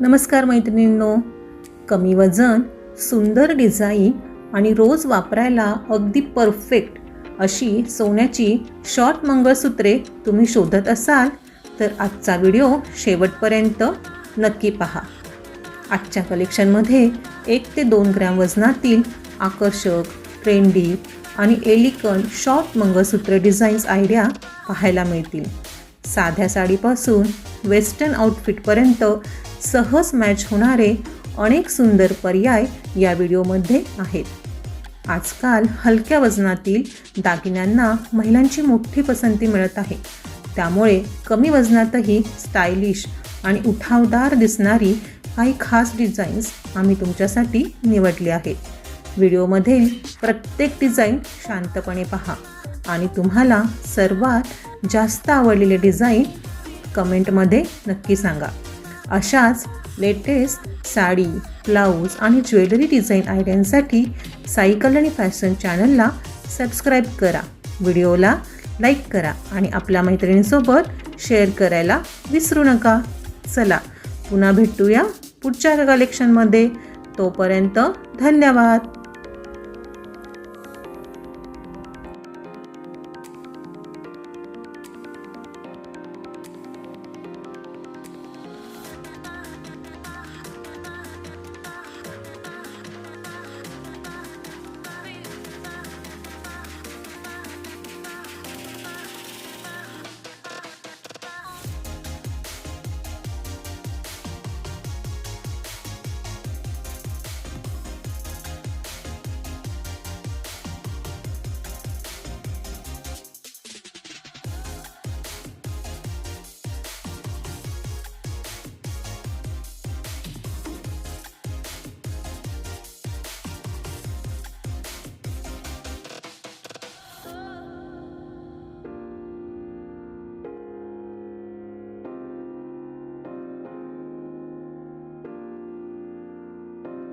नमस्कार मैत्रिणींनो, कमी वजन, सुंदर डिझाईन आणि रोज वापरायला अगदी परफेक्ट अशी सोन्याची शॉर्ट मंगळसूत्रे तुम्ही शोधत असाल तर आजचा व्हिडिओ शेवटपर्यंत नक्की पहा. आजच्या कलेक्शनमध्ये 1 ते 2 ग्रॅम वजनातील आकर्षक, ट्रेंडी आणि एलिगंट शॉर्ट मंगळसूत्र डिझाईन्स आयडिया पाहायला मिळतील. साध्या साडीपासून वेस्टर्न आउटफिटपर्यंत सहज मॅच होणारे अनेक सुंदर पर्याय या व्हिडिओमध्ये आहेत. आजकाल हलक्या वजनातील दागिन्यांना महिलांची मोठी पसंती मिळत आहे. त्यामुळे कमी वजनातही स्टायलिश आणि उठावदार दिसणारी काही खास डिझाईन्स आम्ही तुमच्यासाठी निवडली आहेत. व्हिडिओमधील प्रत्येक डिझाईन शांतपणे पहा आणि तुम्हाला सर्वात जास्त आवडलेले डिझाईन कमेंटमध्ये नक्की सांगा. अशाच लेटेस्ट साडी, ब्लाऊज आणि ज्वेलरी डिझाईन आयडियांसाठी साई कल्याणी फॅशन चॅनलला सबस्क्राईब करा, व्हिडिओला लाईक करा आणि आपल्या मैत्रिणींसोबत शेअर करायला विसरू नका. चला पुन्हा भेटूया पुढच्या कलेक्शनमध्ये. तोपर्यंत धन्यवाद.